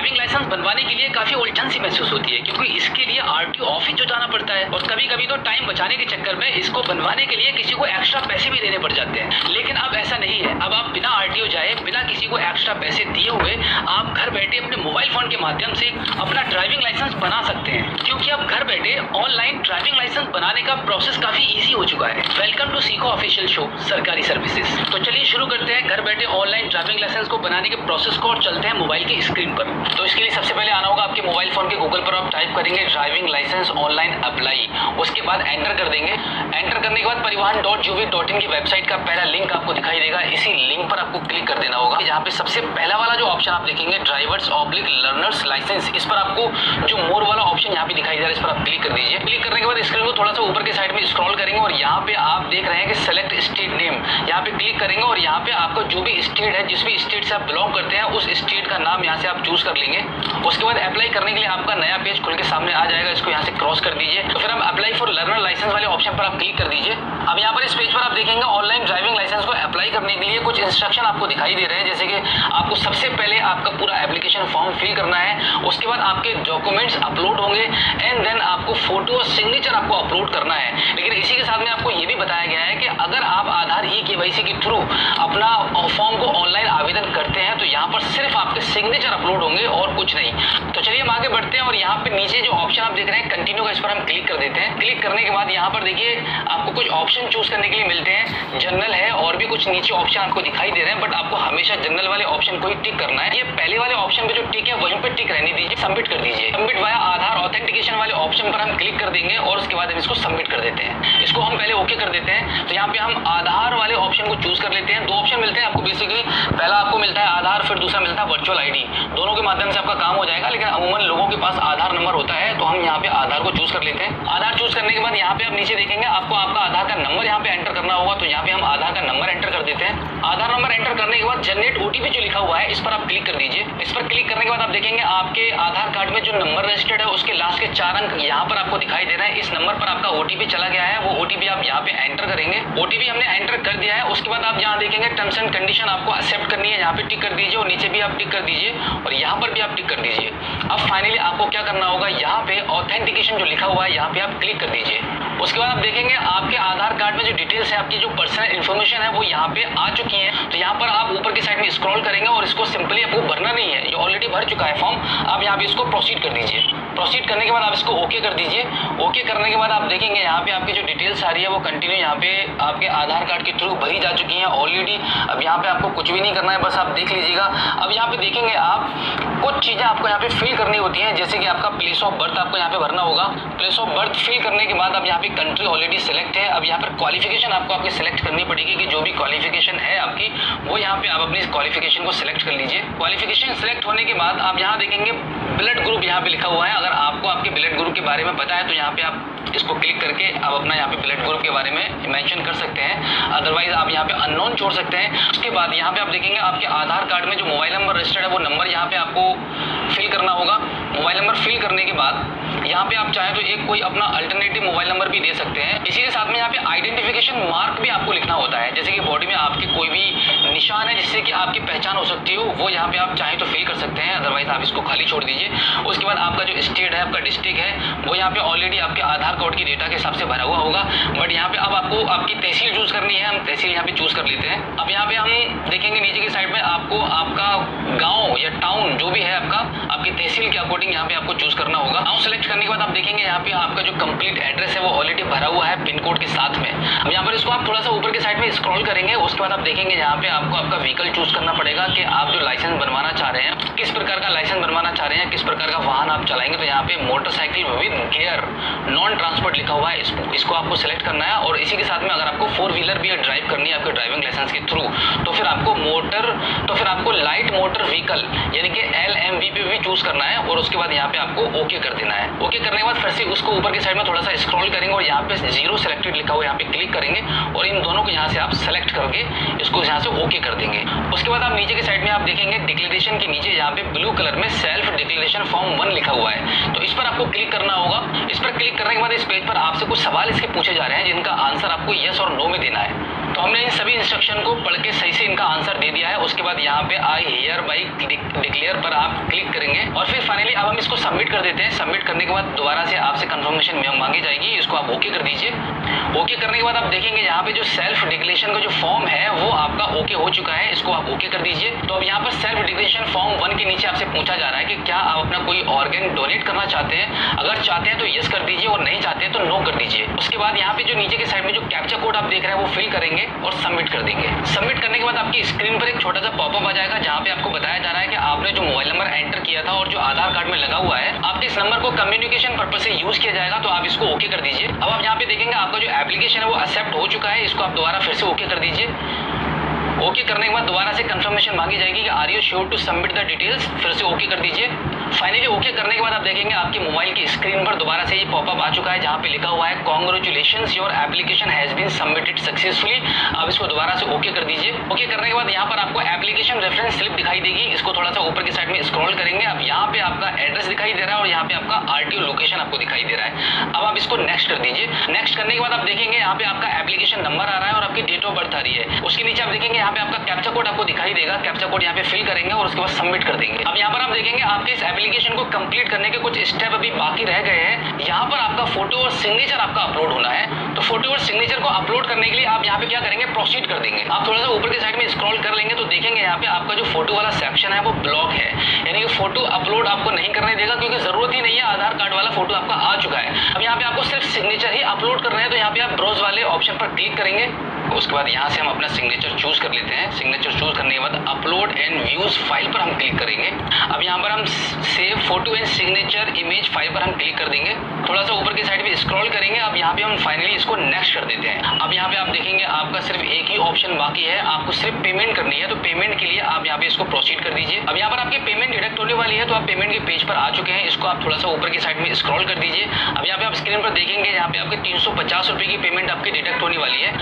Driving licence बनवाने के लिए काफी उलझन सी महसूस होती है, क्योंकि इसके लिए आरटीओ ऑफिस जो जाना पड़ता है और कभी कभी तो टाइम बचाने के चक्कर में इसको बनवाने के लिए किसी को एक्स्ट्रा पैसे भी देने पड़ जाते हैं। लेकिन अब ऐसा नहीं है, अब आप बिना आरटीओ जाए, बिना किसी को एक्स्ट्रा पैसे दिए हुए आप घर बैठे अपने मोबाइल फोन के माध्यम से अपना ड्राइविंग लाइसेंस बना सकते हैं। क्योंकि अब घर बैठे ऑनलाइन ड्राइविंग लाइसेंस बनाने का प्रोसेस काफी इजी हो चुका है। वेलकम टू सीखो ऑफिशियल शो सरकारी सर्विसेज। तो चलिए शुरू करते हैं घर बैठे ऑनलाइन ड्राइविंग लाइसेंस को बनाने के प्रोसेस को और चलते हैं मोबाइल की स्क्रीन पर। तो इसके लिए सबसे पहले आना होगा आपके मोबाइल फोन के गूगल पर, आप टाइप करेंगे ड्राइविंग लाइसेंस ऑनलाइन अप्लाई, उसके बाद एंटर कर देंगे। एंटर करने के बाद परिवहन.gov.in की वेबसाइट का पहला लिंक आपको दिखाई देगा, इसी लिंक पर आपको क्लिक कर देना होगा। जहाँ पे सबसे पहला वाला जो ऑप्शन आप देखेंगे ड्राइवर्स ऑब्लिक लर्नर्स लाइसेंस, इस पर आपको जो मोर वाला ऑप्शन यहाँ पे दिखाई दे रहा है, इस पर आप क्लिक कर दीजिए। क्लिक करने के बाद स्क्रीन को थोड़ा सा ऊपर के साइड में स्क्रॉल करेंगे और यहाँ पे आप देख रहे हैं कि सेलेक्ट स्टेट नेम, यहाँ पे क्लिक करेंगे और यहाँ पे आपका जो भी स्टेट है, जिस भी स्टेट से आप बिलोंग करते हैं, उस स्टेट का नाम यहाँ से आप चूज कर लेंगे। उसके बाद अप्लाई करने के लिए आपका नया पेज खुल के सामने आ जाएगा, इसको यहाँ से क्रॉस कर दीजिए। तो फिर हम अप्लाई फॉर लर्नर लाइसेंस वाले ऑप्शन पर आप क्लिक कर दीजिए। अब यहाँ पर इस पेज पर आप देखेंगे ऑनलाइन ड्राइविंग लाइसेंस को अप्लाई करने के लिए कुछ इंस्ट्रक्शन आपको दिखाई दे रहे हैं, जैसे कि आपको सबसे पहले आपका पूरा एप्लीकेशन फॉर्म फिल करना है, उसके बाद आपके डॉक्यूमेंट्स अपलोड होंगे एंड देन आपको फोटो और सिग्नेचर आपको अपलोड करना है। लेकिन इसी के साथ में आपको ये भी बताया गया है कि अगर आप आधार ई-केवाईसी के थ्रू अपना फॉर्म को ऑनलाइन आवेदन करते हैं तो यहाँ पर सिर्फ आपके सिग्नेचर अपलोड होंगे और कुछ नहीं। तो चलिए हम आगे बढ़ते हैं और यहाँ पे नीचे जो ऑप्शन आप देख रहे हैं कंटिन्यू का, इस पर हम क्लिक कर देते हैं। क्लिक करने के बाद यहाँ पर देखिए आपको कुछ ऑप्शन चूज करने के लिए मिलते हैं, जनरल है और भी कुछ नीचे ऑप्शन आपको दिखाई दे रहे हैं, बट आपको हमेशा जनरल वाले ऑप्शन को ही टिक करना है। ये पहले वाले ऑप्शन पे जो टिक है वहीं पे टिक रहने दीजिए, सबमिट कर दीजिए। सबमिट वाया आधार ऑथेंटिकेशन वाले ऑप्शन पर हम क्लिक कर देंगे और उसके बाद हम इसको सबमिट कर देते हैं। इसको हम पहले ओके कर देते हैं। तो यहाँ पे हम आधार वाले ऑप्शन को चूज कर लेते हैं। दो ऑप्शन मिलते हैं आपको बेसिकली, पहला आपको मिलता है आधार, फिर दूसरा मिलता है वर्चुअल आईडी। दोनों के माध्यम से आपका काम हो जाएगा, लेकिन अमूमन लोगों के पास आधार नंबर होता है, तो हम यहाँ पे आधार को चूज कर लेते हैं। आधार चूज करने के बाद यहाँ पे आप नीचे देखेंगे आपको आपका आधार का नंबर यहाँ पे एंटर करना होगा, तो यहाँ पे हम आधार का नंबर एंटर कर देते हैं। आधार नंबर एंटर करने के बाद जनरेट ओटीपी जो लिखा हुआ है, इस पर आप क्लिक कर दीजिए। इस पर क्लिक करने के बाद आप देखेंगे आपके आधार कार्ड में जो नंबर रजिस्टर्ड है उसके लास्ट के 4 अंक यहाँ पर आपको दिखाई दे रहा है। इस नंबर पर आपका ओटीपी चला गया है, वो ओटीपी आप यहाँ पे एंटर करेंगे। ओटीपी हमने एंटर कर दिया है। उसके बाद आप यहाँ देखेंगे टर्म्स एंड कंडीशन आपको एक्सेप्ट करनी है, यहाँ पे टिक कर दीजिए और नीचे भी आप टिक कर दीजिए और यहाँ पर भी आप टिक कर दीजिए। अब फाइनली आपको क्या करना होगा, यहाँ पे ऑथेंटिकेशन जो लिखा हुआ है यहाँ पे आप क्लिक कर दीजिए। उसके बाद आप देखेंगे आपके आधार कार्ड में जो डिटेल्स है, आपकी जो पर्सनल इन्फॉर्मेशन है वो यहाँ पे आ चुकी है। तो यहाँ पर आप ऊपर की साइड में स्क्रॉल करेंगे और इसको सिंपली आपको भरना नहीं है, ये ऑलरेडी भर चुका है फॉर्म। आप यहाँ पे इसको प्रोसीड कर दीजिए। प्रोसीड करने के बाद आप इसको ओके कर दीजिए। ओके करने के बाद आप देखेंगे यहाँ पे आपकी जो डिटेल्स आ रही है वो कंटिन्यू यहाँ पे आपके आधार कार्ड के थ्रू भरी जा चुकी है ऑलरेडी। अब यहाँ पे आपको कुछ भी नहीं करना है, बस आप देख लीजिएगा। अब यहाँ पे देखेंगे आप कुछ चीज़ें आपको यहाँ पे फिल करनी होती हैं, जैसे कि आपका प्लेस ऑफ बर्थ आपको यहाँ पे भरना होगा। प्लेस ऑफ बर्थ फिल करने के बाद अब यहाँ पे कंट्री ऑलरेडी सिलेक्ट है। अब यहाँ पर क्वालिफिकेशन आपको आपकी सिलेक्ट करनी पड़ेगी कि जो भी क्वालिफिकेशन है आपकी, वो यहाँ पे आप अपनी क्वालिफिकेशन को सिलेक्ट कर लीजिए। क्वालिफिकेशन सिलेक्ट होने के बाद आप यहाँ देखेंगे ब्लड ग्रुप यहाँ पे लिखा हुआ है। अगर आपको आपके ब्लड ग्रुप के बारे में पता है तो यहाँ पे आप इसको क्लिक करके आप अपना यहाँ पे ब्लड ग्रुप के बारे में मेंशन कर सकते हैं, अदरवाइज आप यहाँ पे अननोन छोड़ सकते हैं। उसके बाद यहाँ पे आप देखेंगे आपके आधार कार्ड में जो मोबाइल नंबर रजिस्टर्ड है वो नंबर यहाँ पे आपको फिल करना होगा। मोबाइल नंबर फिल करने के बाद यहाँ पे आप चाहें तो एक कोई अपना अल्टरनेटिव मोबाइल नंबर भी दे सकते हैं। इसी के साथ में यहाँ पे आइडेंटिफिकेशन मार्क भी आपको लिखना होता है, जैसे कि बॉडी में आपके कोई भी निशान है जिससे कि आपकी पहचान हो सकती हो, वो यहाँ पे आप चाहें तो फिल कर सकते हैं, अदरवाइज आप इसको खाली छोड़ दीजिए। उसके बाद आपका जो स्टेट है, आपका डिस्ट्रिक्ट है, वो यहाँ पे ऑलरेडी आपके आधार कार्ड की डेटा के हिसाब से भरा हुआ होगा, बट यहाँ पे अब आपको आपकी तहसील चूज करनी है। हम तहसील यहाँ पे चूज कर लेते हैं। अब यहाँ पे हम देखेंगे नीचे की साइड में आपको आपका गाँव या टाउन जो भी है आपकी तहसील के अकॉर्डिंग यहाँ पे आपको चूज करना होगा। गाँव सेलेक्ट करने के बाद आप देखेंगे यहाँ पे आपका जो कंप्लीट एड्रेस है वो ऑलरेडी भरा हुआ है पिन कोड के साथ में। अब यहाँ पर इसको आप थोड़ा सा ऊपर के साइड में स्क्रॉल करेंगे, उसके बाद आप देखेंगे यहाँ पे आपको आपका व्हीकल चूज करना पड़ेगा कि आप जो लाइसेंस बनवाना चाह रहे हैं, किस प्रकार का लाइसेंस बनवाना चाह रहे हैं, किस प्रकार का वाहन आप चलाएंगे। तो यहाँ पे motorcycle with gear non transport लिखा हुआ है, इसको आपको सिलेक्ट करना है। और इसी के साथ में अगर आपको 4 व्हीलर भी ड्राइव करनी है आपके ड्राइविंग लाइसेंस के थ्रू, तो फिर आपको लाइट मोटर व्हीकल यानी कि LMV पे भी चूज करना है और उसके बाद यहाँ पे आपको ओके कर देना है। ओके करने के बाद फिर से उसको ऊपर की साइड में थोड़ा सा स्क्रॉल करेंगे और यहाँ पे 0 सेलेक्टेड लिखा हुआ है, यहाँ पे क्लिक करेंगे और इन दोनों को यहाँ से आप सेलेक्ट करके इसको यहाँ से ओके कर देंगे। उसके बाद आप नीचे की साइड में आप देखेंगे डिक्लेरेशन के नीचे यहाँ पे ब्लू कलर में सेल्फ डिक्लेरेशन फॉर्म 1 लिखा हुआ है, तो इस पर आपको क्लिक करना होगा। इस पर क्लिक करने के बाद इस पेज पर आपसे कुछ सवाल इसके पूछे जा रहे हैं जिनका आंसर आपको यस और नो में देना है। तो हमने इन सभी इंस्ट्रक्शन को पढ़ के सही से इनका आंसर दे दिया है। उसके बाद यहाँ पे आई हियर बाई डिक्लेयर पर आप क्लिक करेंगे और फिर फाइनली अब हम इसको सबमिट कर देते हैं। सबमिट करने के बाद दोबारा से आपसे कंफर्मेशन मांगी जाएगी, इसको आप ओके कर दीजिए। ओके करने के बाद आप देखेंगे यहाँ पे जो सेल्फ डिक्लेरेशन का जो फॉर्म है वो आपका ओके हो चुका है, इसको आप ओके कर दीजिए। तो अब यहाँ पर सेल्फ डिक्लेरेशन फॉर्म 1 के नीचे आपसे पूछा जा रहा है कि क्या आप अपना कोई ऑर्गन डोनेट करना चाहते हैं। अगर चाहते हैं तो यस कर दीजिए और नहीं चाहते हैं तो नो कर दीजिए। उसके बाद यहाँ पे जो नीचे के साइड में जो कैप्चा कोड आप देख रहे हैं वो फिल करेंगे और सबमिट कर देंगे। सबमिट करने के बाद आपकी स्क्रीन पर एक छोटा सा पॉपअप आ जाएगा जहाँ पे आपको बताया जा रहा है कि आपने जो मोबाइल नंबर एंटर किया था और जो आधार कार्ड में लगा हुआ है, आपके इस नंबर को कम्युनिकेशन पर्पज से यूज किया जाएगा, तो आप इसको ओके कर दीजिए। अब आप यहाँ पे देखेंगे आपका जो एप्लीकेशन है वो एक्सेप्ट हो चुका है, इसको आप दोबारा फिर से ओके कर दीजिए। ओके करने के बाद दोबारा से कंफर्मेशन मांगी जाएगी कि are you sure to submit the details, फिर से ओके कर दीजिए। फाइनली ओके करने के बाद आप देखेंगे आपके मोबाइल की स्क्रीन पर दोबारा से ये पॉपअप आ चुका है जहाँ पे लिखा हुआ है congratulations your application has been submitted successfully. आप इसको दोबारा से ओके कर दीजिए। ओके करने के बाद यहाँ पर आपको एप्लीकेशन रेफरेंस स्लिप दिखाई देगी, इसको थोड़ा सा ऊपर की साइड में स्क्रॉल करेंगे। अब यहाँ पे आपका एड्रेस दिखाई दे रहा है और यहाँ पे आपका आरटीओ लोकेशन आपको दिखाई दे रहा है। अब आप इसको नेक्स्ट कर दीजिए। नेक्स्ट करने के बाद आप देखेंगे यहाँ पे आपका एप्लीकेशन नंबर आ रहा है और आपकी डेट ऑफ बर्थ आ रही है। उसके नीचे आप देखेंगे यहाँ पे आपका कैप्चा कोड आपको दिखाई देगा, कैप्चा कोड यहाँ पे फिल करेंगे और उसके बाद सबमिट कर देंगे। अब यहाँ पर आप देखेंगे आपके इस एप्लीकेशन को कंप्लीट करने के कुछ स्टेप अभी बाकी रह गए हैं। यहाँ पर आपका फोटो और सिग्नेचर आपका अपलोड होना है। तो फोटो और सिग्नेचर को अपलोड करने के लिए आप यहाँ पे क्या करेंगे, प्रोसीड कर देंगे। आप थोड़ा सा ऊपर की साइड में स्क्रॉल कर लेंगे तो देखेंगे यहाँ पे आपका जो फोटो वाला सेक्शन है वो ब्लॉक है, यानी कि फोटो अपलोड आपको नहीं करने देगा क्योंकि जरूरत ही नहीं है, आधार कार्ड वाला फोटो आपका आ चुका है। अब यहाँ पे आपको सिर्फ सिग्नेचर ही अपलोड करना है, तो यहाँ पे आप ब्राउज वाले ऑप्शन पर क्लिक करेंगे। उसके बाद यहाँ से हम अपना सिग्नेचर चूज कर लेते हैं। सिग्नेचर चूज करने के बाद अपलोड एंड व्यूज फाइल पर हम क्लिक करेंगे। अब यहाँ पर हम save photo and signature image file पर हम क्लिक कर देंगे। थोड़ा सा ऊपर की साइड में स्क्रॉल करेंगे। अब यहाँ पे हम फाइनली इसको नेक्स्ट कर देते हैं। अब यहाँ पे आप देखेंगे आपका सिर्फ एक ही ऑप्शन बाकी है, आपको सिर्फ पेमेंट करनी है। तो पेमेंट के लिए आप यहाँ पे इसको प्रोसीड कर दीजिए। अब यहाँ पर आपकी पेमेंट डिडक्ट होने वाली है, तो आप पेमेंट के पेज पर आ चुके हैं। इसको आप थोड़ा सा ऊपर की साइड में स्क्रॉल कर दीजिए। अब यहाँ पे आप स्क्रीन पर देखेंगे यहाँ पे आपके 350 रुपए की पेमेंट आपकी डिडक्ट होने वाली है।